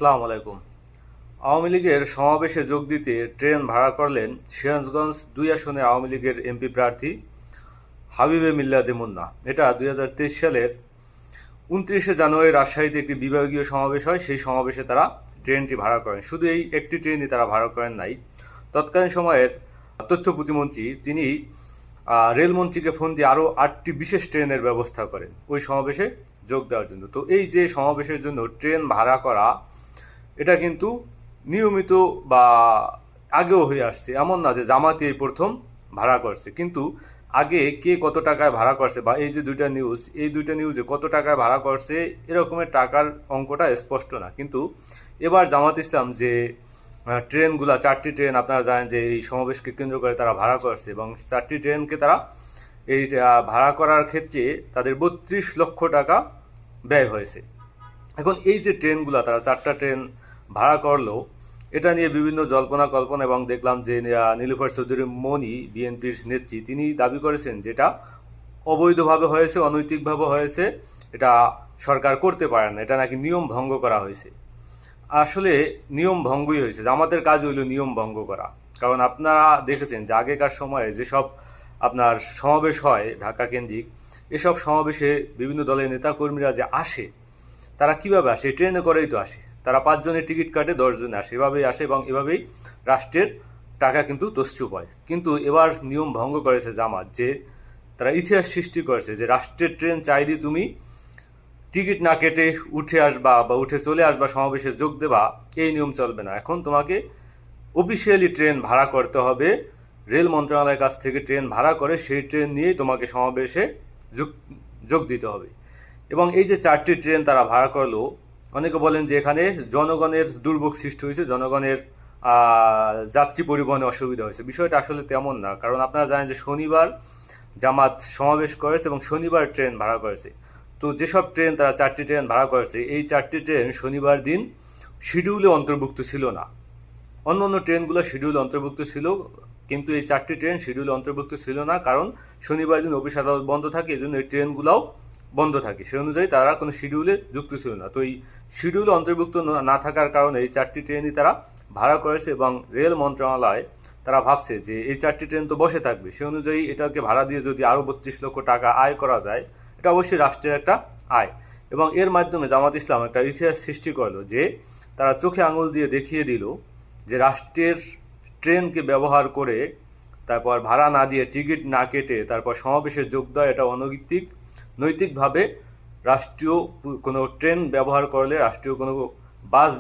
আসসালামু আলাইকুম। আওয়ামী লীগের সমাবেশে যোগ দিতে ট্রেন ভাড়া করলেন সিরাজগঞ্জ ২ আসনের আওয়ামী লীগের এমপি প্রার্থী হাবিবে মিল্লাতে মুন্না। এটা ২০২৩ সালের ২৯শে জানুয়ারি রাজশাহীতে একটি বিভাগীয় সমাবেশ হয়। সেই সমাবেশে তারা ট্রেনটি ভাড়া করেন। শুধু এই একটি ট্রেনই তারা ভাড়া করেন নাই। তৎকালীন সময়ের তথ্য প্রতিমন্ত্রী তিনি রেলমন্ত্রীকে ফোন দিয়ে আরও ৮টি বিশেষ ট্রেনের ব্যবস্থা করেন ওই সমাবেশে যোগ দেওয়ার জন্য। তো এই যে সমাবেশের জন্য ট্রেন ভাড়া করা, এটা কিন্তু নিয়মিত বা আগেও হয়ে আসছে, এমন না যে জামাতি এই প্রথম ভাড়া করছে। কিন্তু আগে কে কত টাকায় ভাড়া করছে বা এই যে দুইটা নিউজে কত টাকায় ভাড়া করছে এরকমের টাকার অঙ্কটা স্পষ্ট না। কিন্তু এবার জামাত ইসলাম যে ট্রেনগুলা 4টি ট্রেন আপনারা জানেন যে এই সমাবেশকে কেন্দ্র করে তারা ভাড়া করছে, এবং 4টি ট্রেনকে তারা এই ভাড়া করার ক্ষেত্রে তাদের ৩২ লক্ষ টাকা ব্যয় হয়েছে। এখন এই যে ট্রেনগুলা তারা 4টা ট্রেন ভাড়া করলো, এটা নিয়ে বিভিন্ন জল্পনা কল্পনা, এবং দেখলাম যে নীলুফার চৌধুরী মনি বিএনপির নেত্রী তিনি দাবি করেছেন যেটা অবৈধভাবে হয়েছে, অনৈতিকভাবে হয়েছে, এটা সরকার করতে পারে না, এটা নাকি নিয়ম ভঙ্গ করা হয়েছে। আসলে নিয়ম ভঙ্গই হয়েছে, আমাদের কাজ হইল নিয়ম ভঙ্গ করা। কারণ আপনারা দেখেছেন যে আগেকার সময়ে যেসব আপনার সমাবেশ হয় ঢাকা কেন্দ্রিক, এসব সমাবেশে বিভিন্ন দলের নেতাকর্মীরা যে আসে, তারা কিভাবে আসে? ট্রেনে করেই তো আসে। তারা 5 জনের টিকিট কাটে, 10 জনে আসে, এভাবেই আসে, এবং এভাবেই রাষ্ট্রের টাকা কিন্তু তছরূপ হয়। কিন্তু এবার নিয়ম ভঙ্গ করেছে জামাত, যে তারা ইতিহাস সৃষ্টি করেছে যে রাষ্ট্রের ট্রেন চাইলে তুমি টিকিট না কেটে উঠে আসবা বা উঠে চলে আসবা, সমাবেশে যোগ দেবা, এই নিয়ম চলবে না। এখন তোমাকে অফিসিয়ালি ট্রেন ভাড়া করতে হবে, রেল মন্ত্রণালয়ের কাছ থেকে ট্রেন ভাড়া করে সেই ট্রেন নিয়েই তোমাকে সমাবেশে যোগ যোগ দিতে হবে। এবং এই যে 4টি ট্রেন তারা ভাড়া করলো, অনেকে বলেন যে এখানে জনগণের দুর্ভোগ সৃষ্টি হয়েছে, জনগণের যাত্রী পরিবহনে অসুবিধা হয়েছে। বিষয়টা আসলে তেমন না। কারণ আপনারা জানেন যে শনিবার জামাত সমাবেশ করেছে এবং শনিবার ট্রেন ভাড়া করেছে। তো যেসব ট্রেন তারা 4টি ট্রেন ভাড়া করেছে, এই 4টি ট্রেন শনিবার দিন শিডিউলে অন্তর্ভুক্ত ছিল না। অন্যান্য ট্রেনগুলো শিডিউল অন্তর্ভুক্ত ছিল, কিন্তু এই 4টি ট্রেন শিডিউল অন্তর্ভুক্ত ছিল না। কারণ শনিবার দিন অফিস আদালত বন্ধ থাকে, এই জন্য এই ট্রেনগুলোও বন্ধ থাকে। সে অনুযায়ী তারা কোনো শিডিউলে যুক্ত ছিল না। তো এই শিডিউলে অন্তর্ভুক্ত না থাকার কারণে এই 4টি ট্রেনই তারা ভাড়া করেছে, এবং রেল মন্ত্রণালয় তারা ভাবছে যে এই 4টি ট্রেন তো বসে থাকবে, সে অনুযায়ী এটাকে ভাড়া দিয়ে যদি আরও 32 লক্ষ টাকা আয় করা যায়, এটা অবশ্যই রাষ্ট্রের একটা আয়। এবং এর মাধ্যমে জামাত ইসলাম একটা ইতিহাস সৃষ্টি করলো, যে তারা চোখে আঙুল দিয়ে দেখিয়ে দিল যে রাষ্ট্রের ট্রেনকে ব্যবহার করে তারপর ভাড়া না দিয়ে টিকিট না কেটে তারপর সমাবেশে যোগ দেওয়া, এটা অনৈতিক। নৈতিকভাবে রাষ্ট্রীয় কোনো ট্রেন ব্যবহার করলে, রাষ্ট্রীয় কোনো বাস